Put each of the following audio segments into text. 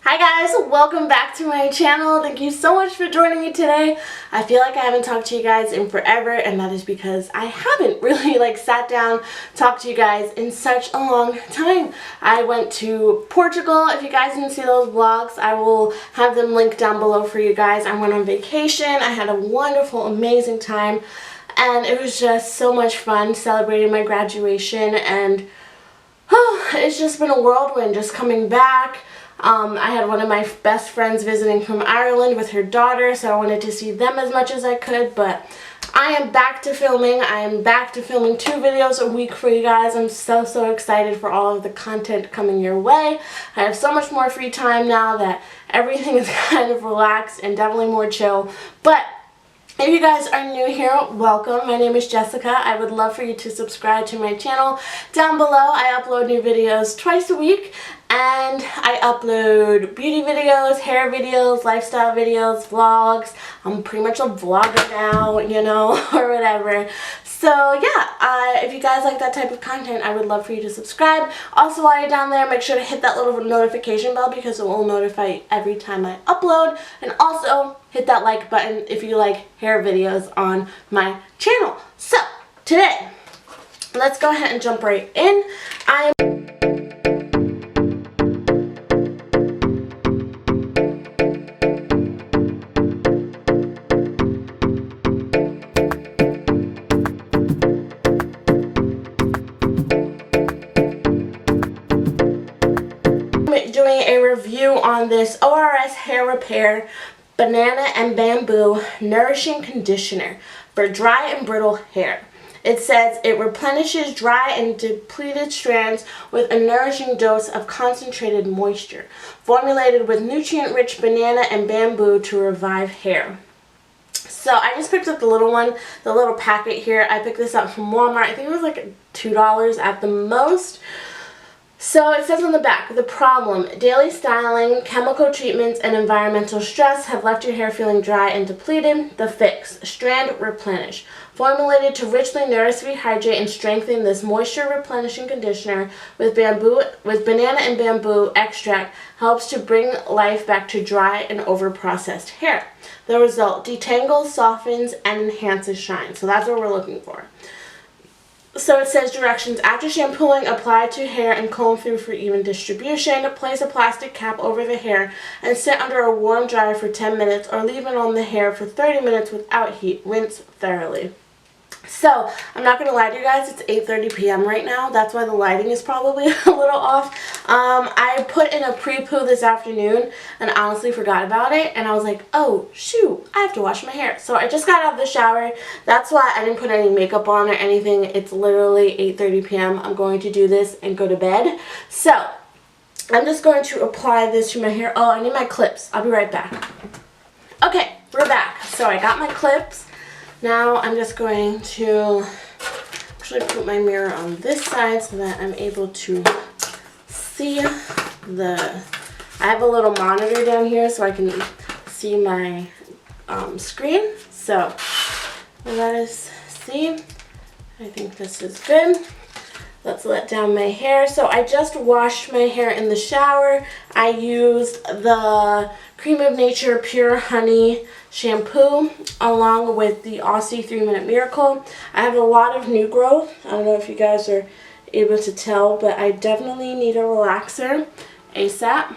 Hi guys, welcome back to my channel. Thank you so much for joining me today. I feel like I haven't talked to you guys in forever, and that is because I haven't really sat down, talked to you guys in such a long time. I went to Portugal. If you guys didn't see those vlogs, I will have them linked down below for you guys. I went on vacation. I had a wonderful, amazing time, and it was just so much fun celebrating my graduation, and it's just been a whirlwind just coming back. I had one of my best friends visiting from Ireland with her daughter, so I wanted to see them as much as I could, but I am back to filming. I am back to filming 2 videos a week for you guys. I'm so excited for all of the content coming your way. I have so much more free time now that everything is kind of relaxed and definitely more chill. But if you guys are new here, welcome. My name is Jessica. I would love for you to subscribe to my channel. Down below, I upload new videos twice a week, and I upload beauty videos, hair videos, lifestyle videos, vlogs. I'm pretty much a vlogger now, you know, or whatever. So yeah, if you guys like that type of content, I would love for you to subscribe. Also, while you're down there, make sure to hit that little notification bell because it will notify you every time I upload. And also, hit that like button if you like hair videos on my channel. So, today, let's go ahead and jump right in. Doing a review on this ORS Hair Repair Banana and Bamboo Nourishing Conditioner for dry and brittle hair. It says it replenishes dry and depleted strands with a nourishing dose of concentrated moisture, formulated with nutrient-rich banana and bamboo to revive hair. So I just picked up the little one, the little packet here. I picked this up from Walmart. I think it was like $2 at the most. So it says on the back, the problem: daily styling, chemical treatments, and environmental stress have left your hair feeling dry and depleted. The fix: strand replenish. Formulated to richly nourish, rehydrate, and strengthen, this moisture replenishing conditioner with banana and bamboo extract helps to bring life back to dry and over-processed hair. The result: detangles, softens, and enhances shine. So that's what we're looking for. So it says directions: after shampooing, apply to hair and comb through for even distribution. Place a plastic cap over the hair and sit under a warm dryer for 10 minutes or leave it on the hair for 30 minutes without heat. Rinse thoroughly. So, I'm not going to lie to you guys, it's 8:30 p.m. right now. That's why the lighting is probably a little off. I put in a pre-poo this afternoon and honestly forgot about it. And I was like, oh, shoot, I have to wash my hair. So, I just got out of the shower. That's why I didn't put any makeup on or anything. It's literally 8:30 p.m. I'm going to do this and go to bed. So, I'm just going to apply this to my hair. Oh, I need my clips. I'll be right back. Okay, we're back. So, I got my clips. Now I'm just going to actually put my mirror on this side so that I'm able to see I have a little monitor down here so I can see my screen. So let us see. I think this is good. Let's let down my hair. So I just washed my hair in the shower. I used the Cream of Nature Pure Honey shampoo along with the Aussie 3-Minute Miracle. I have a lot of new growth. I don't know if you guys are able to tell, but I definitely need a relaxer ASAP.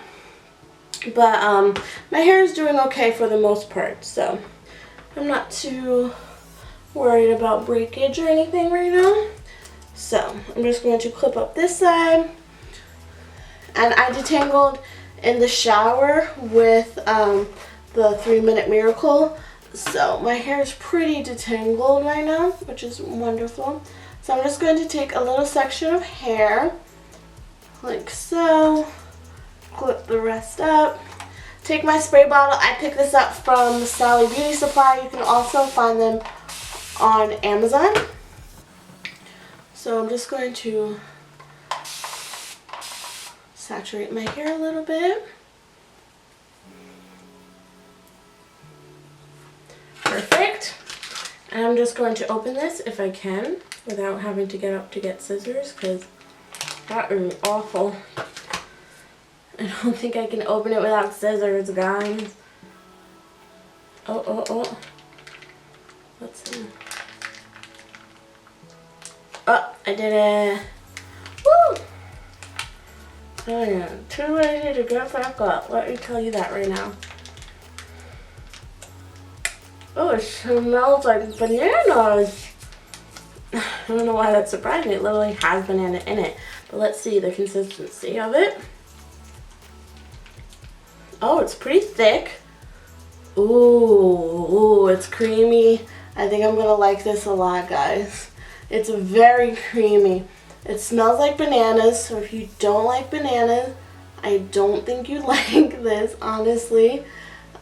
But my hair is doing okay for the most part, so I'm not too worried about breakage or anything right now. So I'm just going to clip up this side. And I detangled in the shower with the 3-Minute Miracle. So my hair is pretty detangled right now, which is wonderful. So I'm just going to take a little section of hair, like so, clip the rest up. Take my spray bottle. I picked this up from Sally Beauty Supply. You can also find them on Amazon. So I'm just going to saturate my hair a little bit. Perfect. And I'm just going to open this if I can without having to get up to get scissors because that is awful. I don't think I can open it without scissors, guys. Oh. Let's see. Oh, I did it. Woo! Oh yeah, too lazy to get back up. Let me tell you that right now. Oh, it smells like bananas. I don't know why that surprised me. It literally has banana in it. But let's see the consistency of it. Oh, it's pretty thick. Ooh, it's creamy. I think I'm gonna like this a lot, guys. It's very creamy. It smells like bananas, so if you don't like bananas, I don't think you like this, honestly.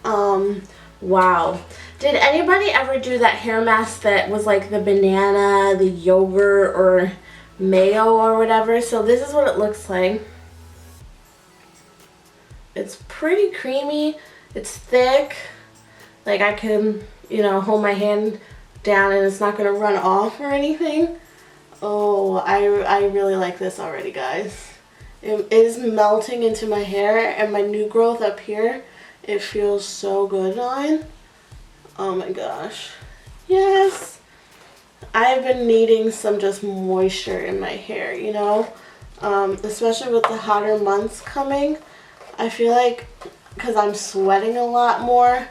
Wow. Did anybody ever do that hair mask that was like the banana, the yogurt, or mayo or whatever? So this is what it looks like. It's pretty creamy. It's thick. Like I can, you know, hold my hand down and it's not going to run off or anything. Oh, I really like this already, guys. It is melting into my hair, and my new growth up here, it feels so good on. Oh my gosh. Yes. I've been needing some just moisture in my hair, you know, especially with the hotter months coming. I feel like because I'm sweating a lot more.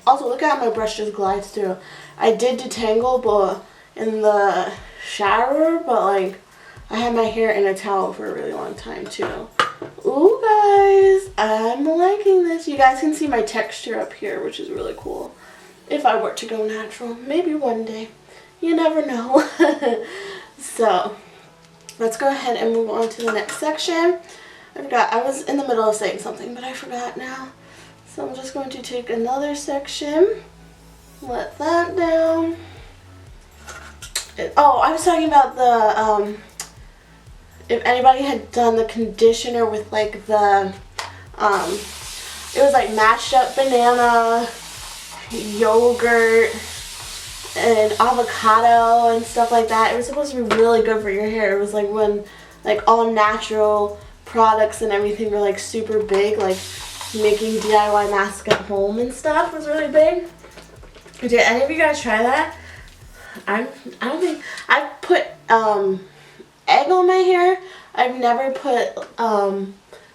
Also look at how my brush just glides through. I did detangle but in the shower, but like I had my hair in a towel for a really long time too. Ooh guys, I'm liking this. You guys can see my texture up here, which is really cool. If I were to go natural, maybe one day. You never know. So let's go ahead and move on to the next section. I forgot, I was in the middle of saying something, but I forgot now. So I'm just going to take another section, let that down. Oh, I was talking about the, if anybody had done the conditioner with like the, it was like mashed up banana, yogurt, and avocado and stuff like that. It was supposed to be really good for your hair. It was like when like all natural products and everything were like super big, like making DIY masks at home and stuff was really big. Did any of you guys try that? I don't think I've put egg on my hair. I've never put I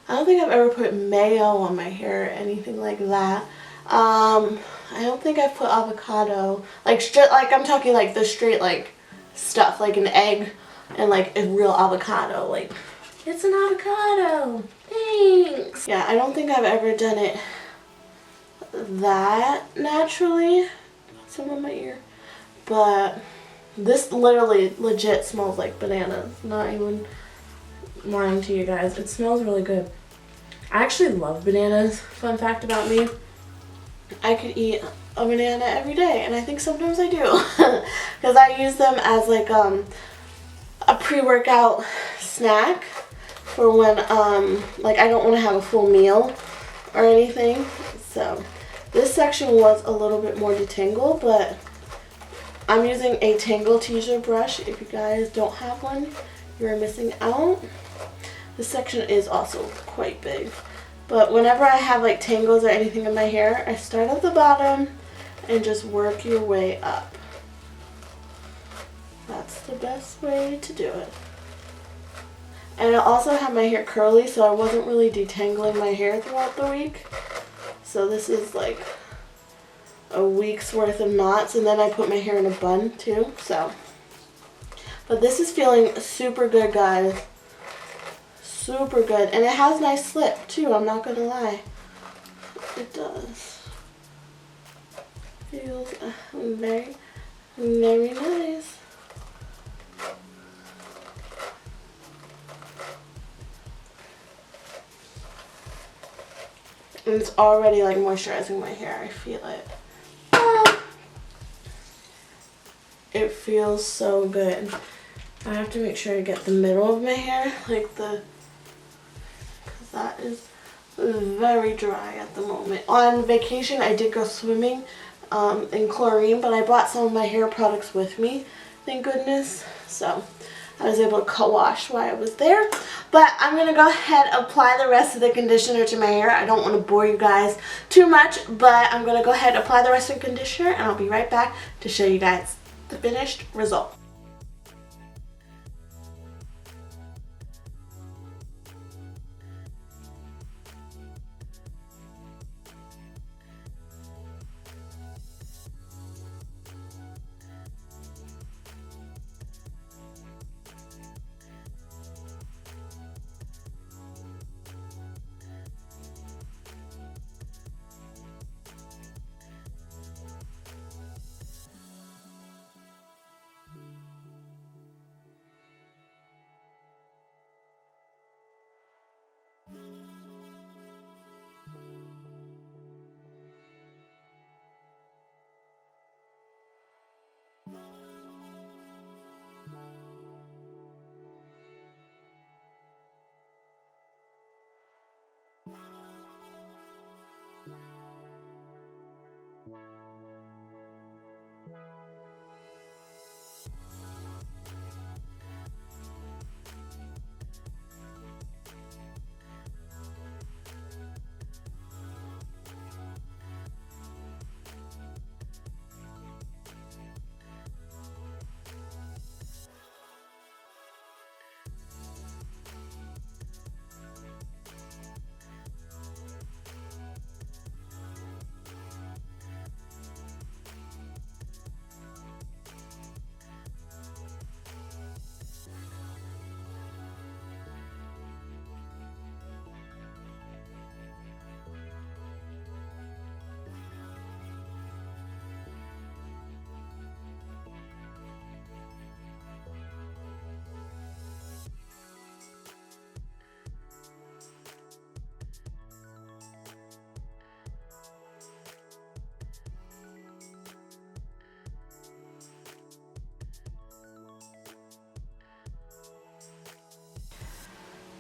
don't think I've ever put mayo on my hair or anything like that. I don't think I've put avocado, like straight, like I'm talking like the straight like stuff, like an egg and like a real avocado, like it's an avocado. Thanks. Yeah, I don't think I've ever done it that naturally. Some on my ear. But this literally legit smells like bananas. Not even lying to you guys. It smells really good. I actually love bananas. Fun fact about me. I could eat a banana every day, and I think sometimes I do. Because I use them as like a pre-workout snack for when like I don't want to have a full meal or anything. So this section was a little bit more detangled, but I'm using a Tangle teaser brush. If you guys don't have one, you're missing out. This section is also quite big. But whenever I have like tangles or anything in my hair, I start at the bottom and just work your way up. That's the best way to do it. And I also have my hair curly, so I wasn't really detangling my hair throughout the week. So this is like a week's worth of knots, and then I put my hair in a bun too. So, but this is feeling super good, guys. Super good, and it has nice slip too. I'm not gonna lie, it does. Feels very, very nice. And it's already like moisturizing my hair. I feel it. It feels so good. I have to make sure to get the middle of my hair, like because that is very dry at the moment. On vacation, I did go swimming in chlorine, but I brought some of my hair products with me, thank goodness. So I was able to co-wash while I was there. But I'm going to go ahead and apply the rest of the conditioner to my hair. I don't want to bore you guys too much, but I'm going to go ahead and apply the rest of the conditioner, and I'll be right back to show you guys the finished result.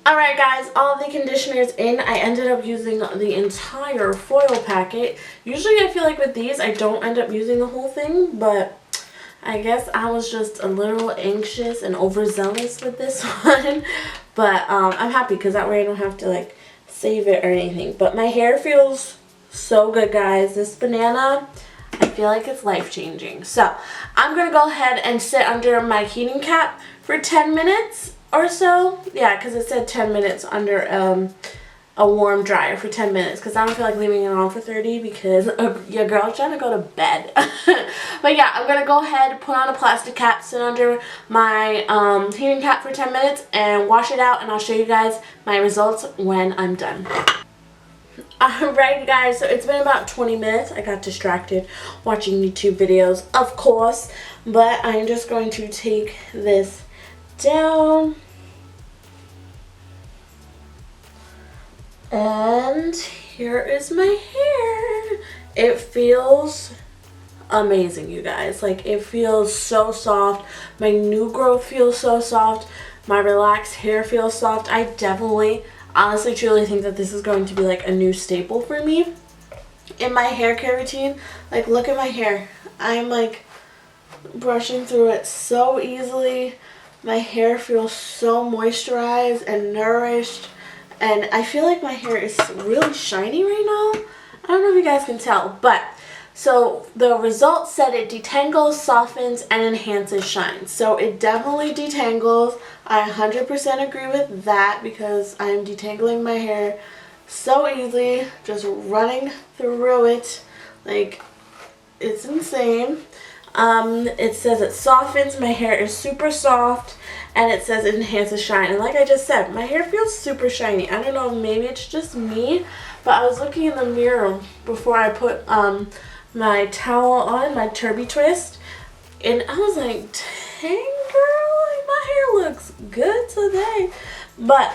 Alright guys, all the conditioner's in. I ended up using the entire foil packet. Usually I feel like with these I don't end up using the whole thing, but I guess I was just a little anxious and overzealous with this one. But I'm happy because that way I don't have to like save it or anything. But my hair feels so good, guys. This banana, I feel like it's life-changing. So I'm going to go ahead and sit under my heating cap for 10 minutes. Or so, yeah, because it said 10 minutes under a warm dryer for 10 minutes, because I don't feel like leaving it on for 30 because your girl's trying to go to bed. But yeah, I'm going to go ahead, put on a plastic cap, sit under my heating cap for 10 minutes and wash it out, and I'll show you guys my results when I'm done. Alright guys, so it's been about 20 minutes. I got distracted watching YouTube videos, of course, but I'm just going to take this down, and here is my hair. It feels amazing, you guys. Like, it feels so soft. My new growth feels so soft. My relaxed hair feels soft. I definitely, honestly, truly think that this is going to be like a new staple for me in my hair care routine. Like, look at my hair. I'm like brushing through it so easily. My hair feels so moisturized and nourished, and I feel like my hair is really shiny right now. I don't know if you guys can tell, but so the results said it detangles, softens, and enhances shine. So it definitely detangles. I 100% agree with that because I'm detangling my hair so easily, just running through it. Like, it's insane. It says it softens, my hair is super soft, and it says it enhances shine. And like I just said, my hair feels super shiny. I don't know, maybe it's just me, but I was looking in the mirror before I put my towel on, my turby twist, and I was like, dang girl, like, my hair looks good today. But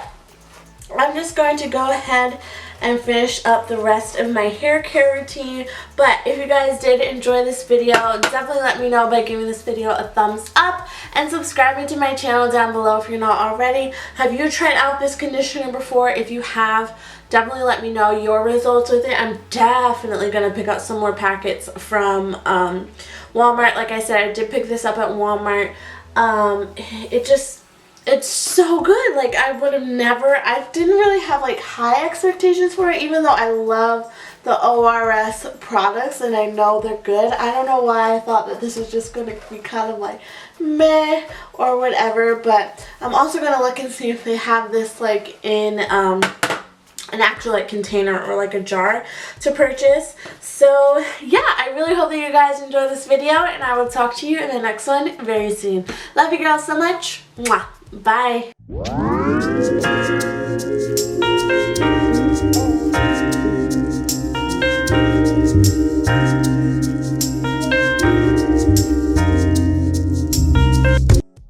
I'm just going to go ahead and finish up the rest of my hair care routine. But if you guys did enjoy this video, definitely let me know by giving this video a thumbs up and subscribing to my channel down below if you're not already. Have you tried out this conditioner before? If you have, definitely let me know your results with it. I'm definitely going to pick up some more packets from Walmart. Like I said, I did pick this up at Walmart. it's so good. Like, I would have never, I didn't really have like high expectations for it, even though I love the ORS products and I know they're good. I don't know why I thought that this was just going to be kind of like meh or whatever, but I'm also going to look and see if they have this like in an actual like container or like a jar to purchase. So yeah, I really hope that you guys enjoy this video, and I will talk to you in the next one very soon. Love you girls so much. Mwah. Bye.